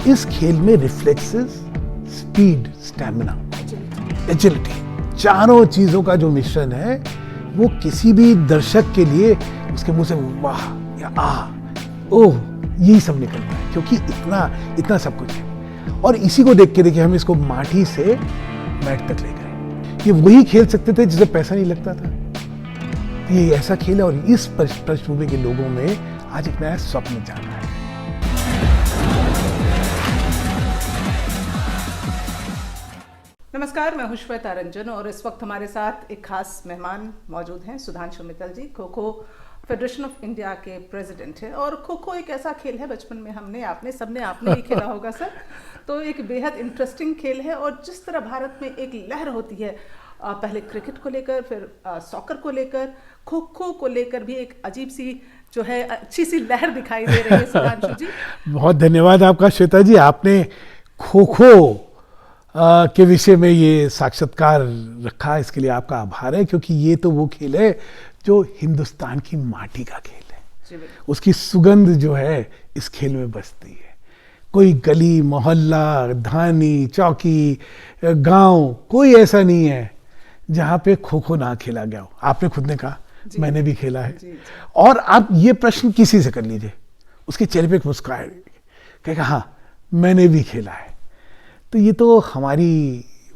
इस खेल में रिफ्लेक्सेस, स्पीड, स्टैमिना, एजिलिटी, चारों चीजों का जो मिश्रण है वो किसी भी दर्शक के लिए उसके मुंह से वाह या ओह यही सब निकलता है, क्योंकि इतना सब कुछ है। और इसी को देख के देखिए हम इसको माटी से मैट तक ले गए। ये वही खेल सकते थे जिसे पैसा नहीं लगता था। ये ऐसा खेल है और इस पृष्ठभूमि के लोगों में आज एक नया स्वप्न जागा है। नमस्कार, मैं हूं श्वेता रंजन और इस वक्त हमारे साथ एक खास मेहमान मौजूद हैं, सुधांशु मित्तल जी। Kho kho federation of India के प्रेसिडेंट हैं और खो खो एक ऐसा खेल है, बचपन में सबने आपने ही खेला होगा सर। तो एक बेहद इंटरेस्टिंग खेल है और जिस तरह भारत में एक लहर होती है, पहले क्रिकेट को लेकर, फिर सॉकर को लेकर, खो खो को लेकर भी एक अजीब सी जो है अच्छी सी लहर दिखाई दे रही है। सुधांशु जी, बहुत धन्यवाद आपका श्वेता जी, आपने खो खो के विषय में ये साक्षात्कार रखा, इसके लिए आपका आभार है। क्योंकि ये तो वो खेल है जो हिंदुस्तान की माटी का खेल है, उसकी सुगंध जो है इस खेल में बसती है। कोई गली मोहल्ला, धानी, चौकी, गांव, कोई ऐसा नहीं है जहां पे खो खो ना खेला गया हो। आपने खुद ने कहा, मैंने भी खेला है। और आप ये प्रश्न किसी से कर लीजिए, उसके चेहरे पे एक मुस्कुराहट कहेगा हाँ मैंने भी खेला है। तो ये तो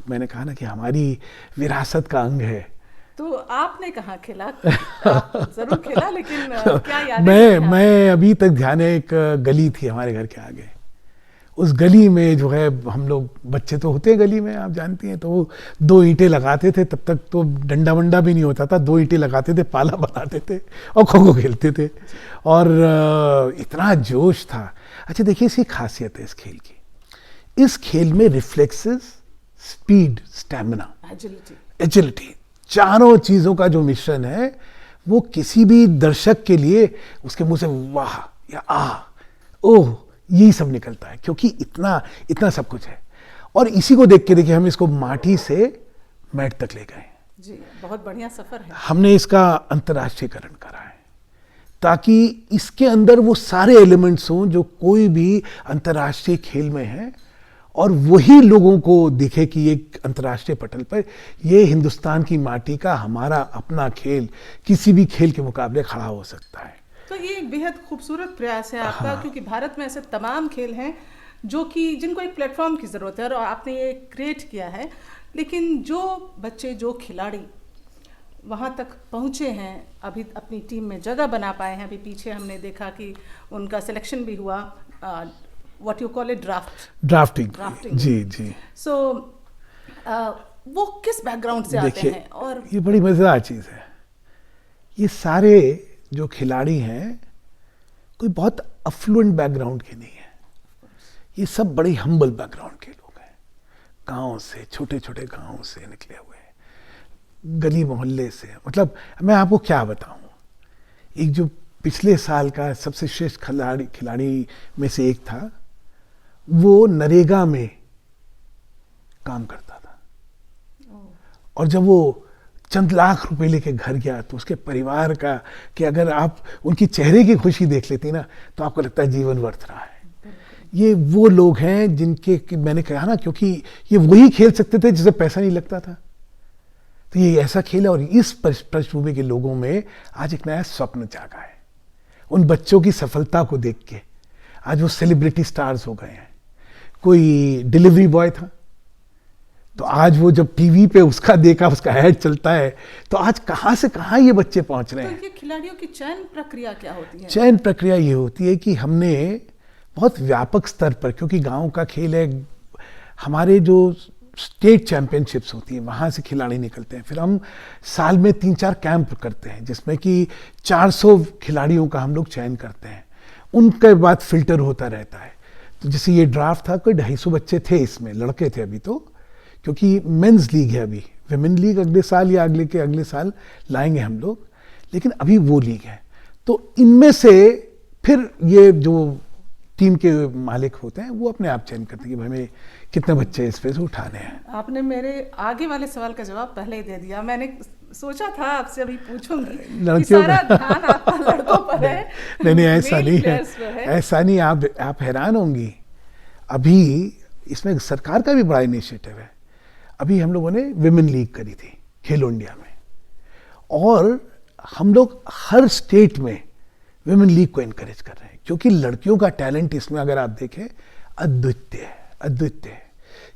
मैंने कहा ना कि हमारी विरासत का अंग है। तो आपने कहाँ खेला? आप जरूर खेला, लेकिन क्या याद है? मैं अभी तक ध्यान है, एक गली थी हमारे घर के आगे, उस गली में जो है हम लोग, बच्चे तो होते हैं गली में, आप जानती हैं, तो वो 2 ईंटें लगाते थे। तब तक तो डंडा वंडा भी नहीं होता था, 2 ईंटें लगाते थे, पाला बनाते थे और खो खो खेलते थे। और इतना जोश था। अच्छा देखिए, इसकी खासियत है इस खेल की, इस खेल में रिफ्लेक्सेस, स्पीड, स्टैमिना, एजिलिटी, चारों चीजों का जो मिश्रण है वो किसी भी दर्शक के लिए उसके मुंह से वाह या ओह यही सब निकलता है, क्योंकि इतना सब कुछ है। और इसी को देख के देखिए हम इसको माटी से मैट तक ले गए जी। बहुत बढ़िया सफर है। हमने इसका अंतर्राष्ट्रीयकरण करा है ताकि इसके अंदर वो सारे एलिमेंट्स हों जो कोई भी अंतर्राष्ट्रीय खेल में है, और वही लोगों को दिखे कि ये अंतर्राष्ट्रीय पटल पर ये हिंदुस्तान की माटी का हमारा अपना खेल किसी भी खेल के मुकाबले खड़ा हो सकता है। तो ये एक बेहद खूबसूरत प्रयास है आपका। हाँ। क्योंकि भारत में ऐसे तमाम खेल हैं जो कि जिनको एक प्लेटफॉर्म की ज़रूरत है और आपने ये क्रिएट किया है, लेकिन जो बच्चे, जो खिलाड़ी वहाँ तक पहुँचे हैं, अभी अपनी टीम में जगह बना पाए हैं। अभी पीछे हमने देखा कि उनका सिलेक्शन भी हुआ, what you call it, drafting. जी। सो वो किस बैकग्राउंड से आते हैं? और ये बड़ी मज़ेदार चीज़ है, ये सारे जो खिलाड़ी हैं कोई बहुत अफ्लुएंट बैकग्राउंड के नहीं है, ये सब बड़ी हम्बल बैकग्राउंड के लोग हैं। गांव से, छोटे छोटे गांव से निकले हुए, गली मोहल्ले से। मतलब मैं आपको क्या बताऊं, एक जो पिछले साल का सबसे श्रेष्ठ खिलाड़ी में से एक था, वो नरेगा में काम करता था, और जब वो चंद लाख रुपए लेके घर गया तो उसके परिवार का, कि अगर आप उनकी चेहरे की खुशी देख लेती ना तो आपको लगता है जीवन व्यर्थ रहा है। ये वो लोग हैं जिनके, मैंने कहा ना, क्योंकि ये वही खेल सकते थे जिसे पैसा नहीं लगता था। तो ये ऐसा खेल है और इस पृष्ठभूमि के लोगों में आज एक नया स्वप्न जागा है। उन बच्चों की सफलता को देख के आज वो सेलिब्रिटी स्टार्स हो गए हैं। कोई डिलीवरी बॉय था, तो आज वो जब टीवी पे उसका देखा, उसका ऐड चलता है, तो आज कहाँ से कहाँ ये बच्चे पहुंच रहे हैं। तो ये खिलाड़ियों की चयन प्रक्रिया क्या होती है? चयन प्रक्रिया ये होती है कि हमने बहुत व्यापक स्तर पर, क्योंकि गांव का खेल है, हमारे जो स्टेट चैंपियनशिप्स होती है वहाँ से खिलाड़ी निकलते हैं। फिर हम साल में 3-4 कैंप करते हैं जिसमें कि 400 खिलाड़ियों का हम लोग चयन करते हैं। उनके बाद फिल्टर होता रहता है। तो जैसे ये ड्राफ्ट था, कोई 250 बच्चे थे इसमें, लड़के थे अभी तो, क्योंकि मेंस लीग है अभी, विमेन लीग अगले साल या अगले साल लाएंगे हम लोग, लेकिन अभी वो लीग है। तो इनमें से फिर ये जो टीम के मालिक होते हैं वो अपने आप चयन करते हैं कि भाई हमें कितने बच्चे इस पे से उठाने हैं। आपने मेरे आगे वाले सवाल का जवाब पहले ही दे दिया। मैंने सोचा था आपसे अभी पूछूंगी कि सारा ध्यान आपका लड़कों पर है। नहीं ऐसा नहीं है, ऐसा नहीं। आप हैरान होंगी, अभी इसमें सरकार का भी बड़ा इनिशिएटिव है। अभी हम लोगों ने विमेन लीग करी थी खेलो इंडिया में, और हम लोग हर स्टेट में विमेन लीग को एनकरेज कर रहे हैं, क्योंकि लड़कियों का टैलेंट इसमें अगर आप देखें अद्वितीय है।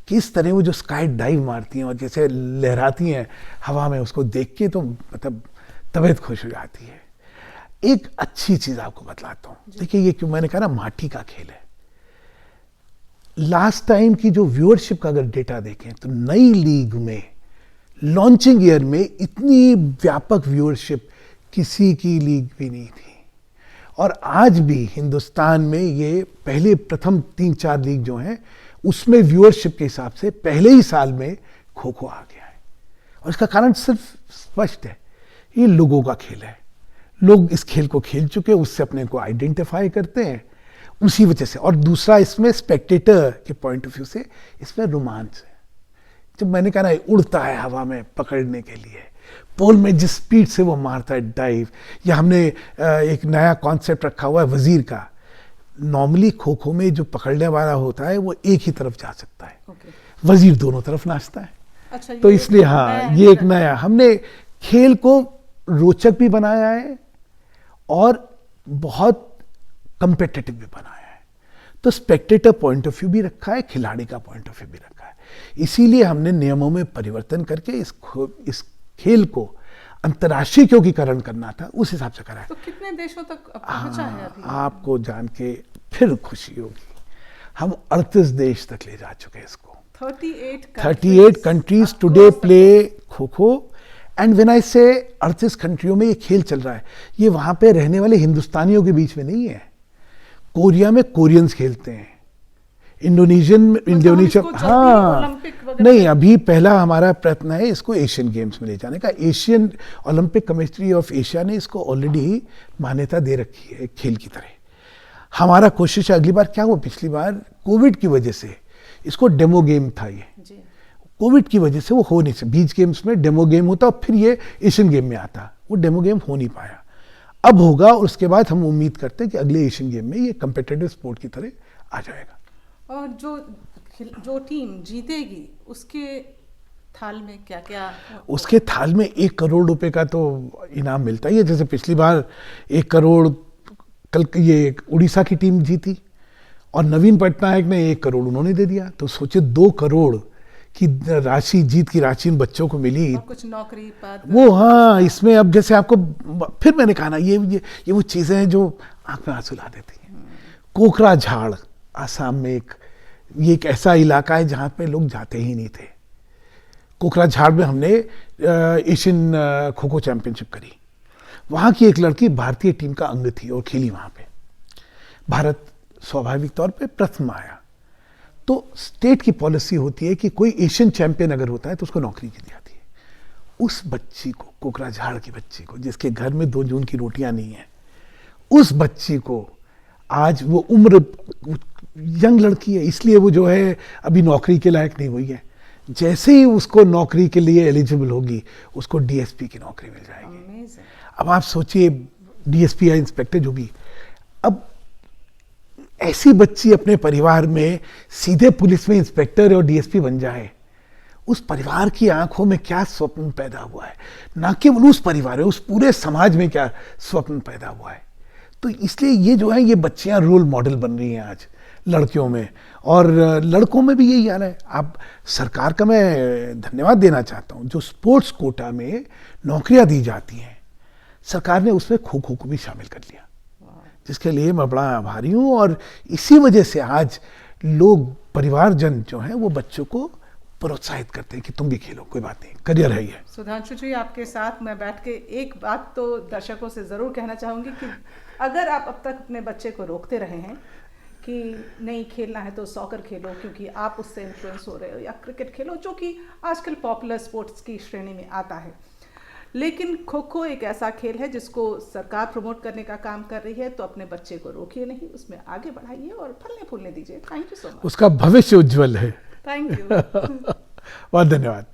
किस तरह वो जो स्काई डाइव मारती हैं और जैसे लहराती हैं हवा में, उसको देख के तो मतलब तबीयत खुश हो जाती है। एक अच्छी चीज आपको बतलाता हूँ, देखिए ये क्यों मैंने कहा ना माटी का खेल है। लास्ट टाइम की जो व्यूअरशिप का अगर डेटा देखें तो नई लीग में लॉन्चिंग ईयर में इतनी व्यापक व्यूअरशिप किसी की लीग भी नहीं थी। और आज भी हिंदुस्तान में ये पहले प्रथम 3-4 लीग जो हैं उसमें व्यूअरशिप के हिसाब से पहले ही साल में खो खो आ गया है। और इसका कारण सिर्फ स्पष्ट है, ये लोगों का खेल है। लोग इस खेल को खेल चुके, उससे अपने को आइडेंटिफाई करते हैं, उसी वजह से। और दूसरा इसमें स्पेक्टेटर के पॉइंट ऑफ व्यू से इसमें रोमांच है। जब मैंने कहा ना उड़ता है हवा में पकड़ने के लिए, पोल में जिस स्पीड से वो मारता है डाइव, या हमने एक नया कॉन्सेप्ट रखा हुआ है वजीर का। नॉर्मली खो खो में जो पकड़ने वाला होता है वो एक ही तरफ जा सकता है, वजीर दोनों तरफ नाचता है। अच्छा, तो इसलिए हाँ ये एक नया हमने खेल को रोचक भी बनाया है और बहुत कंपेटिटिव भी बनाया है। तो स्पेक्टेटर पॉइंट ऑफ व्यू भी रखा है, खिलाड़ी का पॉइंट ऑफ व्यू भी रखा है। इसीलिए हमने नियमों में परिवर्तन करके इस खेल को अंतर्राष्ट्रीय क्योंकरण करना था, उस हिसाब से करा है। तो कितने देशों तक पहुंचा है अभी? आपको जान के फिर खुशी होगी, हम 38 देश तक ले जा चुके हैं इसको। 38 countries today play kho kho. And when I से 38 कंट्रियों में ये खेल चल रहा है, ये वहां पे रहने वाले हिंदुस्तानियों के बीच में नहीं है। कोरिया में कोरियंस खेलते हैं, इंडोनेशिया हाँ नहीं, अभी पहला हमारा प्रयत्न है इसको एशियन गेम्स में ले जाने का। Asian Olympic committee of Asia ने इसको ऑलरेडी मान्यता दे रखी है खेल की तरह। हमारा कोशिश है, अगली बार क्या हुआ, पिछली बार कोविड की वजह से इसको डेमो गेम था, ये कोविड की वजह से वो हो नहीं सकता। बीच गेम्स में डेमो गेम होता और फिर ये एशियन गेम में आता, वो डेमो गेम हो नहीं पाया। अब होगा और उसके बाद हम उम्मीद करते हैं कि अगले एशियन गेम में ये कम्पिटिटिव स्पोर्ट की तरह आ जाएगा। और जो टीम जीतेगी उसके थाल में क्या क्या? उसके थाल में 1 करोड़ रुपए का तो इनाम मिलता ही है। जैसे पिछली बार 1 करोड़ कल ये उड़ीसा की टीम जीती और नवीन पटनायक ने 1 करोड़ उन्होंने दे दिया। तो सोचे 2 करोड़ की राशि, जीत की राशि इन बच्चों को मिली। और कुछ नौकरी पद वो हाँ, इसमें अब जैसे आपको फिर मैंने कहा ना ये वो चीजें हैं जो आंख में आंसू ला देती हैं। कोकराझाड़ आसाम में ये एक ऐसा इलाका है जहाँ पे लोग जाते ही नहीं थे। कोकराझाड़ में हमने एशियन खो खो चैंपियनशिप करी। वहाँ की एक लड़की भारतीय टीम का अंग थी और खेली वहाँ पे। भारत स्वाभाविक तौर पे प्रथम आया। तो स्टेट की पॉलिसी होती है कि कोई एशियन चैंपियन अगर होता है तो उसको नौकरी की जाती है। उस बच्ची को, कोकराझाड़ की बच्ची को, जिसके घर में 2 जून की रोटियां नहीं है, उस बच्ची को आज वो उम्र यंग लड़की है, इसलिए वो जो है अभी नौकरी के लायक नहीं हुई है। जैसे ही उसको नौकरी के लिए एलिजिबल होगी, उसको डीएसपी की नौकरी मिल जाएगी। अब आप सोचिए, डीएसपी या इंस्पेक्टर जो भी, अब ऐसी बच्ची अपने परिवार में सीधे पुलिस में इंस्पेक्टर और डीएसपी बन जाए, उस परिवार की आंखों में क्या स्वप्न पैदा हुआ है। ना केवल उस परिवार में, उस पूरे समाज में क्या स्वप्न पैदा हुआ है। तो इसलिए ये जो है, ये बच्चियां रोल मॉडल बन रही हैं आज लड़कियों में, और लड़कों में भी यही हाल है। आप सरकार का मैं धन्यवाद देना चाहता हूँ, जो स्पोर्ट्स कोटा में नौकरियां दी जाती हैं, सरकार ने उसमें खो खो को भी शामिल कर लिया, जिसके लिए मैं बड़ा आभारी हूँ। और इसी वजह से आज लोग, परिवारजन जो हैं, वो बच्चों को प्रोत्साहित करते हैं कि तुम भी खेलो, कोई बात नहीं, करियर है ये। सुधांशु जी, आपके साथ मैं बैठ के एक बात तो दर्शकों से ज़रूर कहना चाहूँगी कि अगर आप अब तक अपने बच्चे को रोकते रहे हैं कि नहीं खेलना है तो सॉकर खेलो क्योंकि आप उससे इन्फ्लुएंस हो रहे हो, या क्रिकेट खेलो जो कि आजकल पॉपुलर स्पोर्ट्स की श्रेणी में आता है, लेकिन खो खो एक ऐसा खेल है जिसको सरकार प्रमोट करने का काम कर रही है, तो अपने बच्चे को रोकिए नहीं, उसमें आगे बढ़ाइए और फलने फूलने दीजिए। Thank you so much. उसका भविष्य उज्जवल है। Thank you. बहुत धन्यवाद।